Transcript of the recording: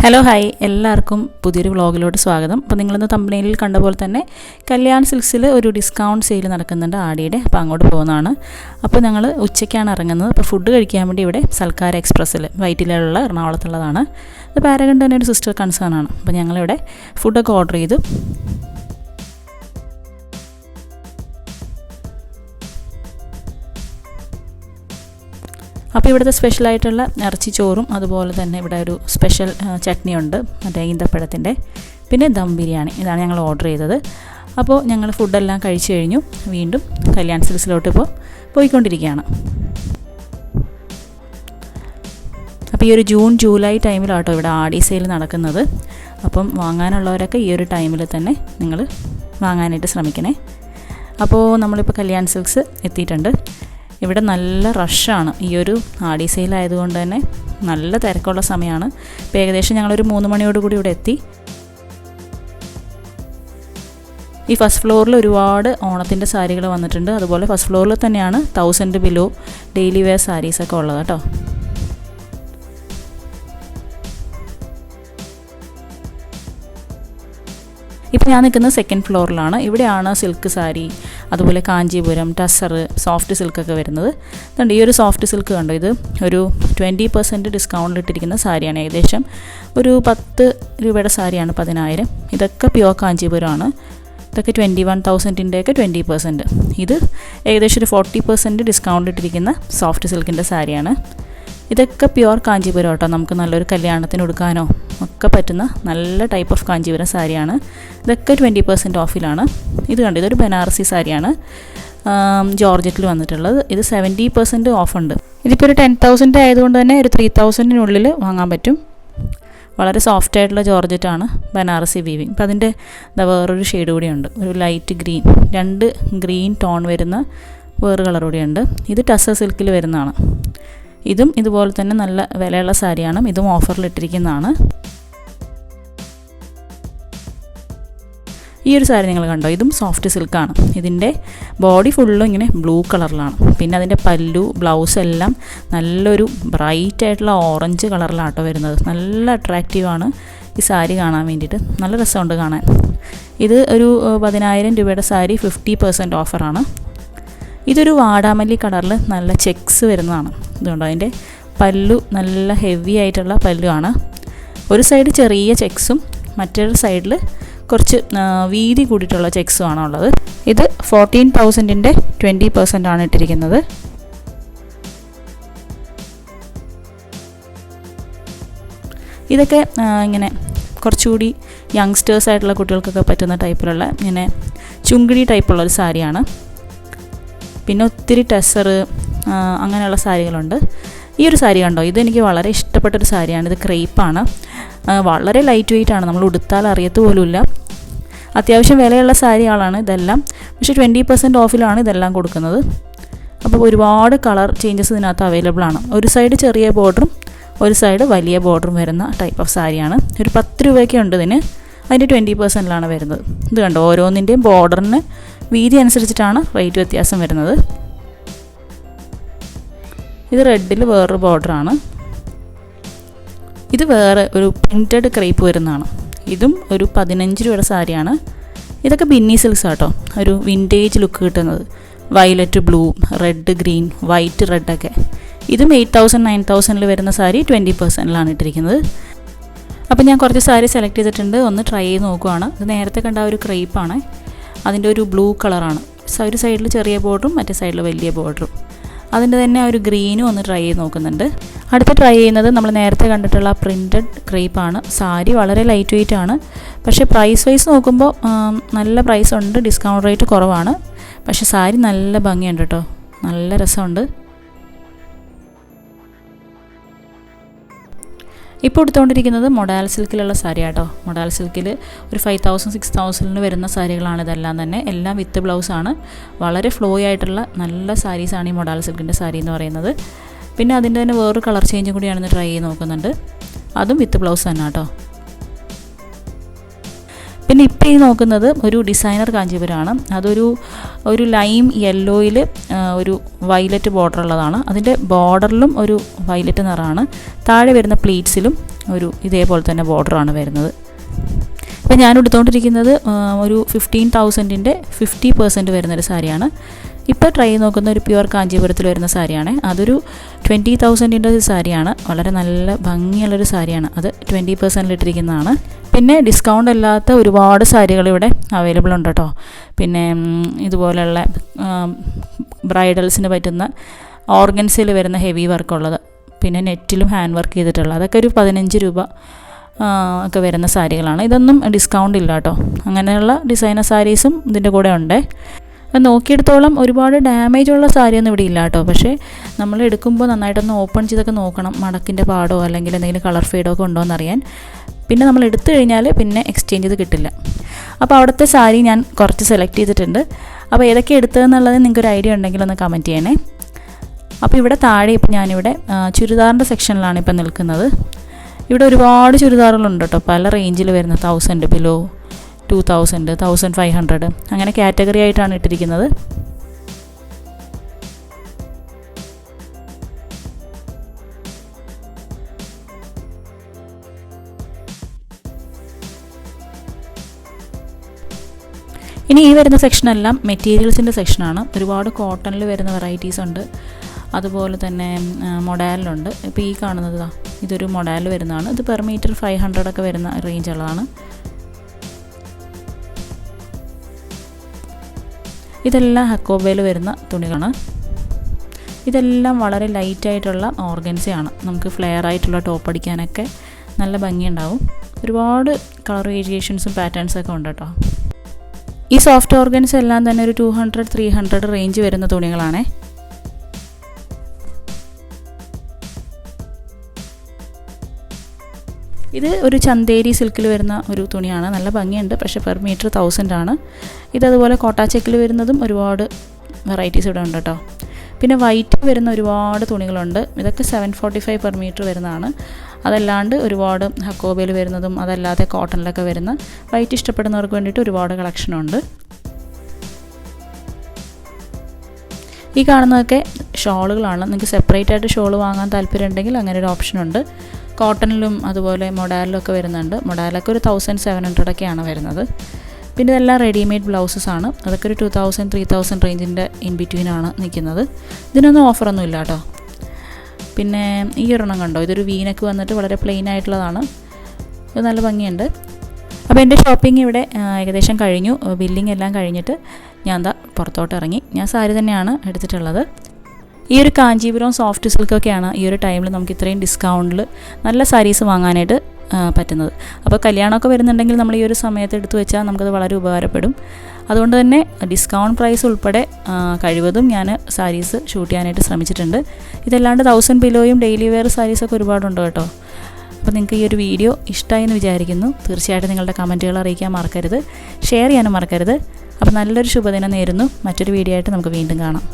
Hello hi, എല്ലാവർക്കും പുതിയൊരു വ്ളോഗിലോട്ട് സ്വാഗതം. അപ്പോൾ നിങ്ങളിന്ന് തമ്പനെയിലിൽ കണ്ട പോലെ തന്നെ കല്യാൺ സിൽക്സിൽ ഒരു ഡിസ്കൗണ്ട് സെയിൽ നടക്കുന്നുണ്ട് ആടിയുടെ. അപ്പോൾ അങ്ങോട്ട് പോകുന്നതാണ്. അപ്പോൾ ഞങ്ങൾ ഉച്ചയ്ക്കാണ് ഇറങ്ങുന്നത്. അപ്പോൾ ഫുഡ് കഴിക്കാൻ വേണ്ടി ഇവിടെ സൽക്കാര എക്സ്പ്രസ്സിൽ വൈറ്റിലുള്ള എറണാകുളത്തുള്ളതാണ്. അത് പാരഗൺ തന്നെ ഒരു സിസ്റ്റർ കൺസേൺ ആണ്. അപ്പോൾ ഞങ്ങളിവിടെ ഫുഡൊക്കെ ഓർഡർ ചെയ്തു. അപ്പോൾ ഇവിടുത്തെ സ്പെഷ്യലായിട്ടുള്ള ഇറച്ചി ചോറും അതുപോലെ തന്നെ ഇവിടെ ഒരു സ്പെഷ്യൽ ചട്നിയുണ്ട്, മറ്റേ ഈന്തപ്പഴത്തിൻ്റെ, പിന്നെ ദം ബിരിയാണി. ഇതാണ് ഞങ്ങൾ ഓർഡർ ചെയ്തത്. അപ്പോൾ ഞങ്ങൾ ഫുഡെല്ലാം കഴിച്ചു കഴിഞ്ഞു. വീണ്ടും കല്യാൺ സിൽക്സിലോട്ട് പോയിക്കൊണ്ടിരിക്കുകയാണ്. അപ്പോൾ ഈ ഒരു ജൂൺ ജൂലൈ ടൈമിലാട്ടോ ഇവിടെ ആടി സെയിൽ നടക്കുന്നത്. അപ്പം വാങ്ങാനുള്ളവരൊക്കെ ഈ ഒരു ടൈമിൽ തന്നെ നിങ്ങൾ വാങ്ങാനായിട്ട് ശ്രമിക്കണേ. അപ്പോൾ നമ്മളിപ്പോൾ കല്യാൺ സിൽക്സ് എത്തിയിട്ടുണ്ട്. ഇവിടെ നല്ല റഷാണ്. ഈ ഒരു ആടി സെയിൽ ആയതുകൊണ്ട് തന്നെ നല്ല തിരക്കുള്ള സമയമാണ്. ഇപ്പോൾ ഏകദേശം ഞങ്ങളൊരു 3 മണിയോടുകൂടി ഇവിടെ എത്തി. ഈ ഫസ്റ്റ് ഫ്ലോറിൽ ഒരുപാട് ഓണത്തിൻ്റെ സാരികൾ വന്നിട്ടുണ്ട്. അതുപോലെ ഫസ്റ്റ് ഫ്ലോറിൽ തന്നെയാണ് 1000 ബിലോ ഡെയിലി വെയർ സാരീസൊക്കെ ഉള്ളത് കേട്ടോ. ഇപ്പോൾ ഞാൻ നിൽക്കുന്നത് സെക്കൻഡ് ഫ്ലോറിലാണ്. ഇവിടെയാണ് സിൽക്ക് സാരി, അതുപോലെ കാഞ്ചീപുരം, ടസർ, സോഫ്റ്റ് സിൽക്കൊക്കെ വരുന്നത്. അതുകൊണ്ട് ഈ ഒരു സോഫ്റ്റ് സിൽക്ക് കണ്ടോ, ഇത് ഒരു 20% ഡിസ്കൗണ്ടിലിട്ടിരിക്കുന്ന സാരിയാണ്. ഏകദേശം ഒരു 10 രൂപയുടെ സാരിയാണ് 10,000. ഇതൊക്കെ പ്യുവർ കാഞ്ചീപുരമാണ്. ഇതൊക്കെ 21,000-ൻ്റെയൊക്കെ 20%. ഇത് ഏകദേശം ഒരു 40% ഡിസ്കൗണ്ടിലിട്ടിരിക്കുന്ന സോഫ്റ്റ് സിൽക്കിൻ്റെ സാരിയാണ്. ഇതൊക്കെ പ്യുവർ കാഞ്ചീപുരം കേട്ടോ. നമുക്ക് നല്ലൊരു കല്യാണത്തിന് കൊടുക്കാനോ ഒക്കെ പറ്റുന്ന നല്ല ടൈപ്പ് ഓഫ് കാഞ്ചീപുരം സാരിയാണ്. ഇതൊക്കെ 20% ഓഫിലാണ്. ഇത് കണ്ടു, ഇതൊരു ബനാറസി സാരിയാണ്, ജോർജറ്റിൽ വന്നിട്ടുള്ളത്. ഇത് 70% ഓഫുണ്ട്. ഇതിപ്പോൾ ഒരു 10,000 ആയതുകൊണ്ട് തന്നെ ഒരു 3,000-നുള്ളിൽ വാങ്ങാൻ പറ്റും. വളരെ സോഫ്റ്റ് ആയിട്ടുള്ള ജോർജറ്റാണ്, ബനാറസി വീവിങ്. അപ്പോൾ അതിൻ്റെ വേറൊരു ഷെയ്ഡ് കൂടിയുണ്ട്, ഒരു ലൈറ്റ് ഗ്രീൻ, 2 ഗ്രീൻ ടോൺ വരുന്ന വേറെ കളർ കൂടിയുണ്ട്. ഇത് ടസർ സിൽക്കിൽ വരുന്നതാണ്. ഇതും ഇതുപോലെ തന്നെ നല്ല വിലയുള്ള സാരിയാണ്. ഇതും ഓഫറിലിട്ടിരിക്കുന്നതാണ്. ഈ ഒരു സാരി നിങ്ങൾ കണ്ടോ, ഇതും സോഫ്റ്റ് സിൽക്കാണ്. ഇതിൻ്റെ ബോഡി ഫുള്ളും ഇങ്ങനെ ബ്ലൂ കളറിലാണ്. പിന്നെ അതിൻ്റെ പല്ലു, ബ്ലൗസ് എല്ലാം നല്ലൊരു ബ്രൈറ്റ് ആയിട്ടുള്ള ഓറഞ്ച് കളറിലാട്ടോ വരുന്നത്. നല്ല അട്രാക്റ്റീവാണ് ഈ സാരി കാണാൻ വേണ്ടിയിട്ട്. നല്ല രസമുണ്ട് കാണാൻ. ഇത് ഒരു 10,000 രൂപയുടെ സാരി 50% ഓഫറാണ്. ഇതൊരു വാടാമല്ലി കളറിൽ നല്ല ചെക്സ് വരുന്നതാണ്. ഇതുകൊണ്ട് അതിൻ്റെ പല്ലു നല്ല ഹെവി ആയിട്ടുള്ള പല്ലുമാണ്. ഒരു സൈഡ് ചെറിയ ചെക്സും മറ്റൊരു സൈഡിൽ കുറച്ച് വീതി കൂടിയിട്ടുള്ള ചെക്സുമാണ് ഉള്ളത്. ഇത് 14,000-ൻ്റെ 20% ആണ് ഇട്ടിരിക്കുന്നത്. ഇതൊക്കെ ഇങ്ങനെ കുറച്ചുകൂടി യങ്സ്റ്റേഴ്സ് ആയിട്ടുള്ള കുട്ടികൾക്കൊക്കെ പറ്റുന്ന ടൈപ്പിലുള്ള ഇങ്ങനെ ചുങ്കിടി ടൈപ്പുള്ളൊരു സാരിയാണ്. പിന്നെ ഒത്തിരി ടസർ അങ്ങനെയുള്ള സാരികളുണ്ട്. ഈ ഒരു സാരി കണ്ടോ, ഇതെനിക്ക് വളരെ ഇഷ്ടപ്പെട്ടൊരു സാരിയാണ്. ഇത് ക്രേപ്പാണ്, വളരെ ലൈറ്റ് വെയിറ്റ് ആണ്, നമ്മൾ ഉടുത്താൽ അറിയത്ത് പോലുമില്ല. അത്യാവശ്യം വിലയുള്ള സാരികളാണ് ഇതെല്ലാം. പക്ഷേ 20% ഓഫിലാണ് ഇതെല്ലാം കൊടുക്കുന്നത്. അപ്പോൾ ഒരുപാട് കളർ ചേഞ്ചസ് ഇതിനകത്ത് അവൈലബിൾ ആണ്. ഒരു സൈഡ് ചെറിയ ബോർഡറും ഒരു സൈഡ് വലിയ ബോർഡറും വരുന്ന ടൈപ്പ് ഓഫ് സാരിയാണ്. ഒരു 10 രൂപയൊക്കെ ഉണ്ട് ഇതിന്. അതിൻ്റെ 20%-ലാണ് വരുന്നത്. ഇത് കണ്ടോ, ഓരോന്നിൻ്റെയും ബോർഡറിന് വീതി അനുസരിച്ചിട്ടാണ് റേറ്റ് വ്യത്യാസം വരുന്നത്. ഇത് റെഡിൽ വേറൊരു ബോർഡറാണ്. ഇത് വേറെ ഒരു പ്രിൻറ്റഡ് ക്രേപ്പ് വരുന്നതാണ്. ഇതും ഒരു 15 രൂപയുടെ സാരിയാണ്. ഇതൊക്കെ ബിന്നി സിൽക്സ് ആട്ടോ, ഒരു വിൻറ്റേജ് ലുക്ക് കിട്ടുന്നത്. Violet blue, red green, white റെഡൊക്കെ. ഇതും 8,000 9,000-ൽ വരുന്ന സാരി 20%-ലാണ് ഇട്ടിരിക്കുന്നത്. അപ്പോൾ ഞാൻ കുറച്ച് സാരി സെലക്ട് ചെയ്തിട്ടുണ്ട്, ഒന്ന് ട്രൈ ചെയ്ത് നോക്കുവാണ്. ഇത് നേരത്തെ കണ്ട ഒരു ക്രേപ്പാണ്, അതിൻ്റെ ഒരു ബ്ലൂ കളറാണ്. ഒരു സൈഡിൽ ചെറിയ ബോർഡറും മറ്റേ സൈഡിൽ വലിയ ബോർഡറും. അതിൻ്റെ തന്നെ ഒരു ഗ്രീനും ഒന്ന് ട്രൈ ചെയ്ത് നോക്കുന്നുണ്ട്. അടുത്ത് ട്രൈ ചെയ്യുന്നത് നമ്മൾ നേരത്തെ കണ്ടിട്ടുള്ള പ്രിൻറ്റഡ് ക്രേപ്പാണ്. സാരി വളരെ ലൈറ്റ് വെയിറ്റ് ആണ്. പക്ഷേ പ്രൈസ് വൈസ് നോക്കുമ്പോൾ നല്ല പ്രൈസ് ഉണ്ട്, ഡിസ്കൗണ്ട് റേറ്റ് കുറവാണ്. പക്ഷേ സാരി നല്ല ഭംഗിയുണ്ട് കേട്ടോ, നല്ല രസമുണ്ട്. ഇപ്പോൾ എടുത്തുകൊണ്ടിരിക്കുന്നത് മൊഡാൽ സിൽക്കിലുള്ള സാരി ആട്ടോ. മൊഡാൽ സിൽക്കിൽ ഒരു 5,000 6,000-ന് വരുന്ന സാരികളാണ് ഇതെല്ലാം തന്നെ. എല്ലാം വിത്ത് ബ്ലൗസാണ്. വളരെ ഫ്ലോ ആയിട്ടുള്ള നല്ല സാരീസാണ് ഈ മൊഡാൽ സിൽക്കിൻ്റെ സാരി എന്ന് പറയുന്നത്. പിന്നെ അതിൻ്റെ തന്നെ വേറൊരു കളർ ചേഞ്ചും കൂടിയാണെന്ന് ട്രൈ ചെയ്ത് നോക്കുന്നുണ്ട്. അതും വിത്ത് ബ്ലൗസ് തന്നെ കേട്ടോ. പിന്നെ ഇപ്പോൾ ഈ നോക്കുന്നത് ഒരു ഡിസൈനർ കാഞ്ചീപുരമാണ്. അതൊരു ലൈം യെല്ലോയിൽ ഒരു വയലറ്റ് ബോർഡർ ഉള്ളതാണ്. അതിൻ്റെ ബോർഡറിലും ഒരു വയലറ്റ് നിറമാണ്. താഴെ വരുന്ന പ്ലീറ്റ്സിലും ഒരു ഇതേപോലെ തന്നെ ബോർഡറാണ് വരുന്നത്. ഇപ്പോൾ ഞാൻ എടുത്തുകൊണ്ടിരിക്കുന്നത് ഒരു 15,000-ൻ്റെ 50% വരുന്നൊരു സാരിയാണ്. ഇപ്പോൾ ട്രൈ നോക്കുന്ന ഒരു പ്യുവർ കാഞ്ചീപുരത്തിൽ വരുന്ന സാരിയാണ്. അതൊരു 20,000-ൻ്റെ സാരിയാണ്. വളരെ നല്ല ഭംഗിയുള്ളൊരു സാരിയാണ്. അത് 20% ഇട്ടിരിക്കുന്നതാണ്. പിന്നെ ഡിസ്കൗണ്ട് അല്ലാത്ത ഒരുപാട് സാരികൾ ഇവിടെ അവൈലബിൾ ഉണ്ട് കേട്ടോ. പിന്നെ ഇതുപോലെയുള്ള ബ്രൈഡൽസിന് പറ്റുന്ന ഓർഗൻസിൽ വരുന്ന ഹെവി വർക്കുള്ളത്, പിന്നെ നെറ്റിലും ഹാൻഡ് വർക്ക് ചെയ്തിട്ടുള്ള, അതൊക്കെ ഒരു 15 രൂപ ഒക്കെ വരുന്ന സാരികളാണ്. ഇതൊന്നും ഡിസ്കൗണ്ട് ഇല്ല കേട്ടോ. അങ്ങനെയുള്ള ഡിസൈനർ സാരീസും ഇതിൻ്റെ കൂടെ ഉണ്ട്. അത് നോക്കിയെടുത്തോളം ഒരുപാട് ഡാമേജ് ഉള്ള സാരിയൊന്നും ഇവിടെ ഇല്ല കേട്ടോ. പക്ഷേ നമ്മൾ എടുക്കുമ്പോൾ നന്നായിട്ടൊന്ന് ഓപ്പൺ ചെയ്തൊക്കെ നോക്കണം, മടക്കിൻ്റെ പാടോ അല്ലെങ്കിൽ എന്തെങ്കിലും കളർ ഫെയ്ഡോ ഒക്കെ ഉണ്ടോ എന്നറിയാൻ. പിന്നെ നമ്മൾ എടുത്തു കഴിഞ്ഞാൽ പിന്നെ എക്സ്ചേഞ്ച് ചെയ്ത് കിട്ടില്ല. അപ്പോൾ അവിടുത്തെ സാരി ഞാൻ കുറച്ച് സെലക്ട് ചെയ്തിട്ടുണ്ട്. അപ്പോൾ ഏതൊക്കെ എടുത്തതെന്നുള്ളത് നിങ്ങൾക്കൊരു ഐഡിയ ഉണ്ടെങ്കിൽ ഒന്ന് കമൻറ്റ് ചെയ്യണേ. അപ്പോൾ ഇവിടെ താഴെ ഇപ്പോൾ ഞാനിവിടെ ചുരിദാറിൻ്റെ സെക്ഷനിലാണ് ഇപ്പം നിൽക്കുന്നത്. ഇവിടെ ഒരുപാട് ചുരിദാറുകളുണ്ട് കേട്ടോ. പല റേഞ്ചിൽ വരുന്ന 1000 ബിലോ, 2000, 1500 അങ്ങനെ കാറ്റഗറി ആയിട്ടാണ് ഇട്ടിരിക്കുന്നത്. ഇനി ഈ വരുന്ന സെക്ഷനെല്ലാം മെറ്റീരിയൽസിൻ്റെ സെക്ഷനാണ്. ഒരുപാട് കോട്ടണിൽ വരുന്ന വെറൈറ്റീസ് ഉണ്ട്, അതുപോലെ തന്നെ മൊഡാലിലുണ്ട്. ഇപ്പോൾ ഈ കാണുന്നത് ഇതൊരു മൊഡാലിൽ വരുന്നതാണ്. ഇത് പെർ മീറ്റർ 500 ഒക്കെ വരുന്ന റേഞ്ചുള്ളതാണ്. ഇതെല്ലാം ഹക്കോബയിൽ വരുന്ന തുണികളാണ്. ഇതെല്ലാം വളരെ ലൈറ്റായിട്ടുള്ള ഓർഗൻസയാണ്. നമുക്ക് ഫ്ലെയർ ആയിട്ടുള്ള ടോപ്പ് അടിക്കാനൊക്കെ നല്ല ഭംഗിയുണ്ടാവും. ഒരുപാട് കളർ വേരിയേഷൻസും പാറ്റേൺസൊക്കെ ഉണ്ട് കേട്ടോ. ഈ സോഫ്റ്റ് ഓർഗൻസ് എല്ലാം തന്നെ ഒരു 200-300 റേഞ്ച് വരുന്ന തുണികളാണേ. ഇത് ഒരു ചന്തേരി സിൽക്കിൽ വരുന്ന ഒരു തുണിയാണ്. നല്ല ഭംഗിയുണ്ട്. പക്ഷേ പെർ മീറ്റർ 1000 ആണ്. ഇതതുപോലെ കോട്ടാ ചെക്കിൽ വരുന്നതും ഒരുപാട് വെറൈറ്റീസ് ഇവിടെ ഉണ്ട് കേട്ടോ. പിന്നെ വൈറ്റ് വരുന്ന ഒരുപാട് തുണികളുണ്ട്. ഇതൊക്കെ 745 പെർ മീറ്റർ വരുന്നതാണ്. അതല്ലാണ്ട് ഒരുപാട് ഹക്കോബയിൽ വരുന്നതും അതല്ലാതെ കോട്ടണിലൊക്കെ വരുന്ന വൈറ്റ് ഇഷ്ടപ്പെടുന്നവർക്ക് വേണ്ടിയിട്ട് ഒരുപാട് കളക്ഷനുണ്ട്. ഈ കാണുന്നതൊക്കെ ഷോളുകളാണ്. നിങ്ങൾക്ക് സെപ്പറേറ്റ് ആയിട്ട് ഷോൾ വാങ്ങാൻ താല്പര്യം ഉണ്ടെങ്കിൽ അങ്ങനെ ഒരു ഓപ്ഷനുണ്ട്. കോട്ടണിലും അതുപോലെ മൊഡാലിലും ഒക്കെ വരുന്നുണ്ട്. മൊഡാലൊക്കെ ഒരു 1700 ഒക്കെയാണ് വരുന്നത്. പിന്നെ ഇതെല്ലാം റെഡിമെയ്ഡ് ബ്ലൗസസ് ആണ്. അതൊക്കെ ഒരു 2000-3000 റേഞ്ചിൻ്റെ ഇൻ ബിറ്റ്വീനാണ് നിൽക്കുന്നത്. ഇതിനൊന്നും ഓഫറൊന്നും ഇല്ല കേട്ടോ. പിന്നെ ഈ ഒരെണ്ണം കണ്ടോ, ഇതൊരു വീനക്ക് വന്നിട്ട് വളരെ പ്ലെയിൻ ആയിട്ടുള്ളതാണ്. ഇത് നല്ല ഭംഗിയുണ്ട്. അപ്പോൾ എൻ്റെ ഷോപ്പിംഗ് ഇവിടെ ഏകദേശം കഴിഞ്ഞു. ബില്ലിംഗ് എല്ലാം കഴിഞ്ഞിട്ട് ഞാൻ പുറത്തോട്ട് ഇറങ്ങി. ഞാൻ സാരി തന്നെയാണ് എടുത്തിട്ടുള്ളത്. ഈ ഒരു കാഞ്ചീപുരം സോഫ്റ്റ് സിൽക്കൊക്കെയാണ് ഈ ഒരു ടൈമിൽ നമുക്ക് ഇത്രയും ഡിസ്കൗണ്ടിൽ നല്ല സാരീസ് വാങ്ങാനായിട്ട് പറ്റുന്നത്. അപ്പോൾ കല്യാണമൊക്കെ വരുന്നുണ്ടെങ്കിൽ നമ്മൾ ഈ ഒരു സമയത്ത് എടുത്തു വെച്ചാൽ നമുക്കത് വളരെ ഉപകാരപ്പെടും. അതുകൊണ്ട് തന്നെ ഡിസ്കൗണ്ട് പ്രൈസ് ഉൾപ്പെടെ കഴിവതും ഞാൻ സാരീസ് ഷൂട്ട് ചെയ്യാനായിട്ട് ശ്രമിച്ചിട്ടുണ്ട്. ഇതല്ലാണ്ട് 1000 ബിലോയും ഡെയിലി വെയർ സാരീസൊക്കെ ഒരുപാടുണ്ട് കേട്ടോ. അപ്പോൾ നിങ്ങൾക്ക് ഈ ഒരു വീഡിയോ ഇഷ്ടമായി എന്ന് വിചാരിക്കുന്നു. തീർച്ചയായിട്ടും നിങ്ങളുടെ കമൻറ്റുകൾ അറിയിക്കാൻ മറക്കരുത്, ഷെയർ ചെയ്യാനും മറക്കരുത്. അപ്പോൾ നല്ലൊരു ശുഭദിനം നേരുന്നു. മറ്റൊരു വീഡിയോ ആയിട്ട് നമുക്ക് വീണ്ടും കാണാം.